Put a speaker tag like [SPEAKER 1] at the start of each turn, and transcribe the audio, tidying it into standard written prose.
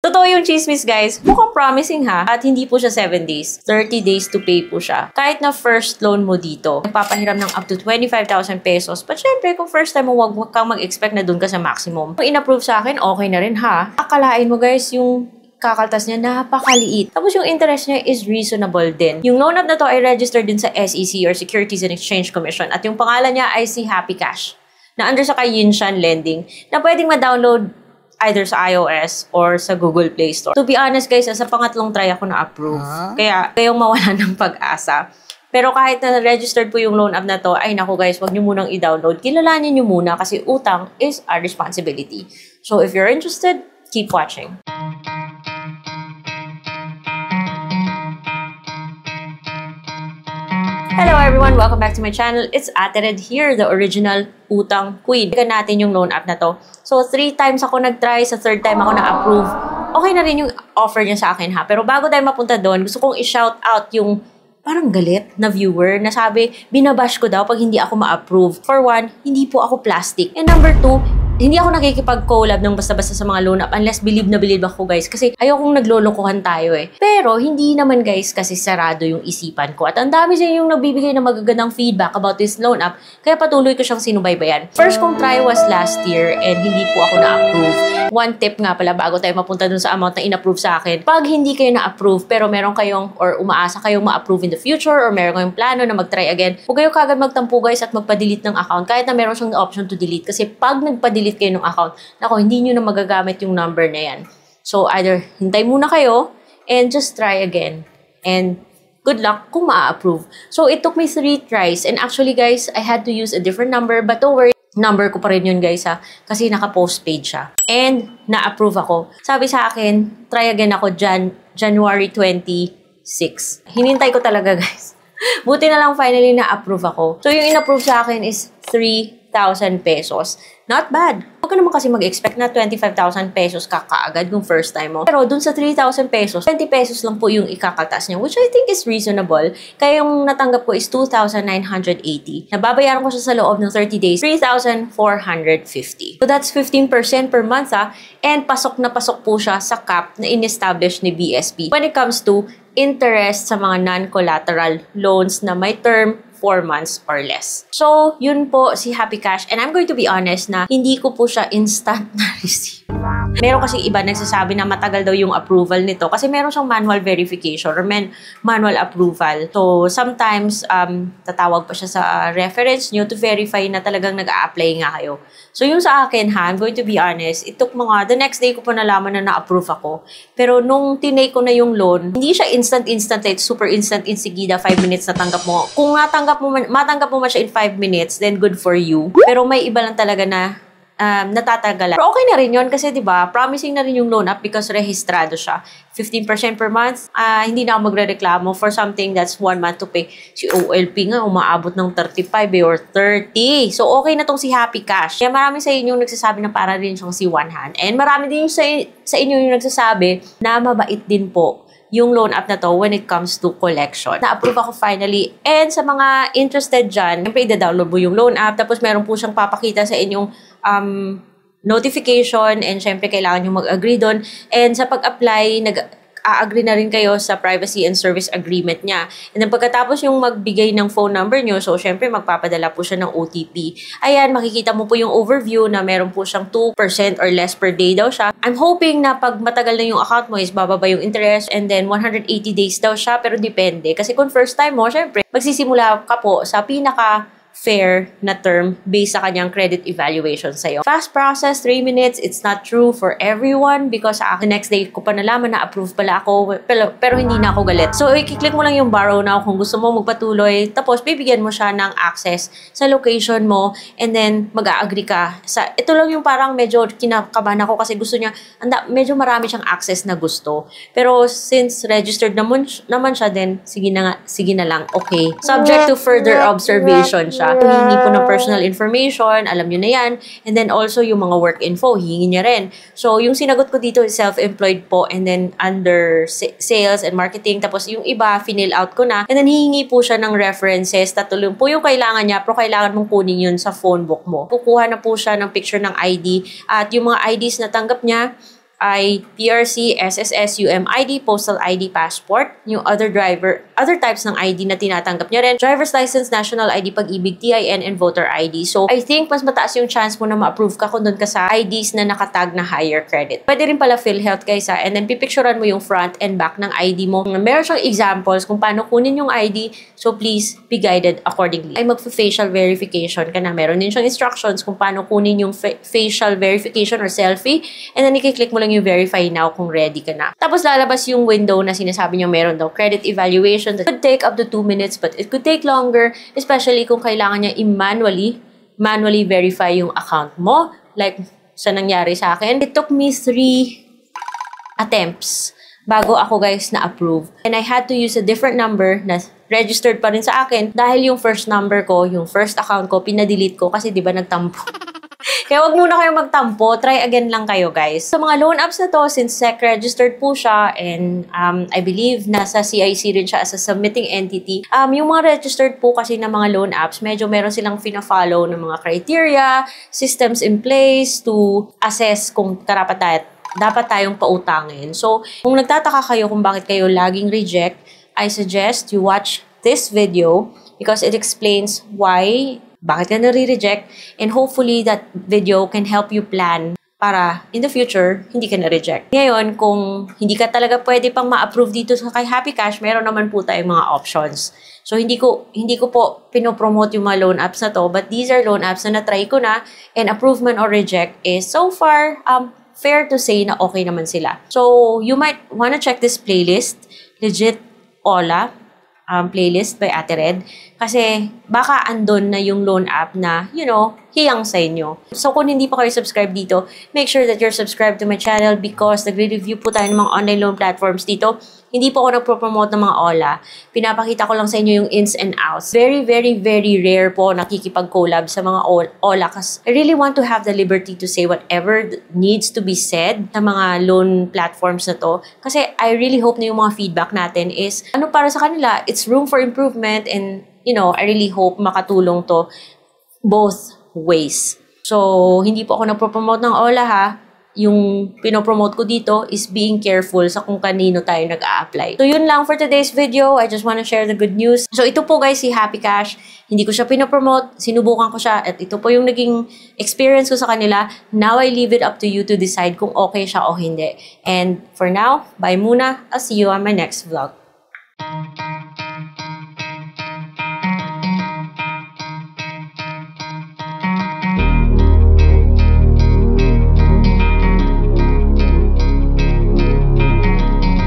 [SPEAKER 1] Totoo yung chismis, guys. Mukhang promising ha. At hindi po siya 7 days. 30 days to pay po siya. Kahit na first loan mo dito, nagpapahiram ng up to 25,000 pesos. But syempre, kung first time mo, wag kang mag-expect na dun ka sa maximum. Kung in-approve sa akin, okay na rin ha. Akalain mo guys, yung kakaltas niya, napakaliit. Tapos yung interest niya is reasonable din. Yung loan app na to ay registered din sa SEC or Securities and Exchange Commission. At yung pangalan niya ay si Happy Cash, na under sa kay Yinshan Lending, na pwedeng ma-download either sa iOS or sa Google Play Store. To be honest guys, sa pangatlong try ako na-approve. Kaya kayong mawala ng pag-asa. Pero kahit na registered po yung loan app na to, ay naku guys, wag nyo munang i-download. Kilalanin nyo muna kasi utang is our responsibility. So if you're interested, keep watching. Hello everyone! Welcome back to my channel. It's Ate Red here, the original utang queen. Tignan natin yung loan app na to. So, 3 times ako nag-try. Sa 3rd time ako na-approve. Okay na rin yung offer niya sa akin ha. Pero bago tayo mapunta doon, gusto kong i-shout out yung parang galit na viewer na sabi, binabash ko daw pag hindi ako ma-approve. For one, hindi po ako plastic. And number 2, hindi ako nakikipag-collab ng basta-basta sa mga loan app unless believe na believe ako guys. Kasi ayokong naglolokohan tayo eh. Pero hindi naman guys kasi sarado yung isipan ko. At ang dami sa yung nagbibigay ng magagandang feedback about this loan app. Kaya patuloy ko siyang sinubaybayan. First kong try was last year and hindi po ako na-approve. One tip nga pala bago tayo mapunta dun sa amount na in-approve sa akin. Pag hindi kayo na-approve pero meron kayong or umaasa kayong ma-approve in the future or meron kayong plano na mag-try again, huwag kayo kagad magtampo guys at magpa-delete ng account kahit na meron siyang option to delete. Kasi pag nagpa-delete kayo ng account, nako, hindi nyo na magagamit yung number na yan. So, either hintay muna kayo and just try again. And good luck kung ma-approve. So, it took me 3 tries. And actually, guys, I had to use a different number. But don't worry, number ko pa rin yun, guys, ha? Kasi naka-postpaid siya. And na-approve ako. Sabi sa akin, try again ako January 26. Hinintay ko talaga, guys. Buti na lang finally na-approve ako. So, yung in-approve sa akin is 3,000 pesos. Not bad. Huwag ka naman kasi mag-expect na 25,000 pesos kakaagad kung first time mo. Pero dun sa 3,000 pesos, 20 pesos lang po yung ikakaltas niya, which I think is reasonable. Kaya yung natanggap ko is 2,980. Nababayaran ko siya sa loob ng 30 days, 3,450. So that's 15% per month ha. And pasok na pasok po siya sa cap na in-establish ni BSP when it comes to interest sa mga non-collateral loans na may term 4 months or less. So, yun po si Happy Cash. And I'm going to be honest na hindi ko po siya instant na receive. Meron kasi iba nagsasabi na matagal daw yung approval nito kasi meron siyang manual verification or manual approval. So, sometimes, tatawag pa siya sa reference nyo to verify na talagang nag-a-apply nga kayo. So, yung sa akin ha, I'm going to be honest, it took the next day ko po nalaman na na-approve ako. Pero nung tinake ko na yung loan, hindi siya instant, like super instant, insigida, 5 minutes natanggap mo. Kung matanggap mo man siya in 5 minutes, then good for you. Pero may iba lang talaga na natatagalan. Pero okay na rin yun kasi diba, promising na rin yung loan app because rehistrado siya. 15% per month, hindi na ako magre-reklamo for something that's 1 month to pay. Si OLP nga, umaabot ng 35 or 30. So, okay na tong si Happy Cash. Kaya marami sa inyo nagsasabi na para rin siyang si One Hand. And marami din sa inyo yung nagsasabi na mabait din po yung loan app na to when it comes to collection. Na-approve ako finally. And sa mga interested dyan, siyempre i-download mo yung loan app. Tapos meron po siyang papakita sa inyong notification and syempre kailangan nyo mag-agree doon. And sa pag-apply, nag-a-agree na rin kayo sa privacy and service agreement niya. And then pagkatapos yung magbigay ng phone number nyo, so syempre magpapadala po siya ng OTP. Ayan, makikita mo po yung overview na meron po siyang 2% or less per day daw siya. I'm hoping na pag matagal na yung account mo is bababa yung interest and then 180 days daw siya, pero depende. Kasi kung first time mo, syempre magsisimula ka po sa fair na term based sa kanyang credit evaluation sa'yo. Fast process, 3 minutes. It's not true for everyone because the next day ko pa nalaman na approve pala ako pero hindi na ako galit. So, i-click mo lang yung borrow now kung gusto mo magpatuloy. Tapos, bibigyan mo siya ng access sa location mo and then mag-a-agree ka. Ito lang yung parang medyo kinakabahan ako kasi gusto niya, medyo marami siyang access na gusto. Pero since registered naman siya, then sige na lang, okay. Subject to further observation siya. Hihingi po ng personal information, alam nyo na yan. And then also yung mga work info, hihingi niya rin. So yung sinagot ko dito is self-employed po and then under sales and marketing. Tapos yung iba, fill out ko na. And then hihingi po siya ng references. Tatulong po yung kailangan niya, pero kailangan mong kunin yun sa phone book mo. Kukuha na po siya ng picture ng ID at yung mga IDs na tanggap niya, ay PRC, SSS, UMID, Postal ID, Passport, yung other types ng ID na tinatanggap nyo rin, Driver's License, National ID, Pag-ibig, TIN, and Voter ID. So, I think mas mataas yung chance mo na ma-approve ka kung doon ka sa IDs na nakatag na higher credit. Pwede rin pala PhilHealth guys and then pipicturean mo yung front and back ng ID mo. Meron siyang examples kung paano kunin yung ID, so please be guided accordingly. Ay magfa-facial verification ka na. Meron din siyang instructions kung paano kunin yung facial verification or selfie, and then i-click mo lang yung verify now kung ready ka na. Tapos lalabas yung window na sinasabi niyo meron daw credit evaluation that could take up to 2 minutes but it could take longer, especially kung kailangan niya manually verify yung account mo. Like sa nangyari sa akin, it took me 3 attempts bago ako guys na-approve. And I had to use a different number na registered pa rin sa akin dahil yung first number ko, yung first account ko, pinadelete ko kasi di ba nagtampo. Kaya wag muna kayo magtampo. Try again lang kayo, guys. Sa mga loan apps na to, since SEC-registered po siya, and I believe nasa CIC rin siya as a submitting entity, yung mga registered po kasi ng mga loan apps, medyo meron silang fina-follow ng mga criteria, systems in place to assess kung dapat tayong pautangin. So, kung nagtataka kayo kung bakit kayo laging reject, I suggest you watch this video because it explains bakit ka nare-reject, and hopefully that video can help you plan para in the future, hindi ka na-reject. Ngayon, kung hindi ka talaga pwede pang ma-approve dito sa kay Happy Cash, meron naman po tayong mga options. So, hindi ko po pinopromote yung mga loan apps na to, but these are loan apps na na-try ko na, and approve man or reject is so far, fair to say na okay naman sila. So, you might wanna check this playlist, Legit Ola, playlist by Ate Red. Kasi baka andon na yung loan app na, hiyang sa inyo. So kung hindi pa kayo subscribe dito, make sure that you're subscribed to my channel because nagre-review po tayo ng mga online loan platforms dito. Hindi po ako nagpo-promote ng mga OLA. Pinapakita ko lang sa inyo yung ins and outs. Very, very, very rare po nakikipag-collab sa mga OLA kasi I really want to have the liberty to say whatever needs to be said sa mga loan platforms na to. Kasi I really hope na yung mga feedback natin is, para sa kanila, it's room for improvement, and I really hope makatulong to both ways. So, hindi po ako nagpo-promote ng OLA ha. Yung pinopromote ko dito is being careful sa kung kanino tayo nag-a-apply. So, yun lang for today's video. I just want to share the good news. So, ito po guys, si Happy Cash. Hindi ko siya pinopromote. Sinubukan ko siya. At ito po yung naging experience ko sa kanila. Now, I leave it up to you to decide kung okay siya o hindi. And for now, bye muna. I'll see you on my next vlog.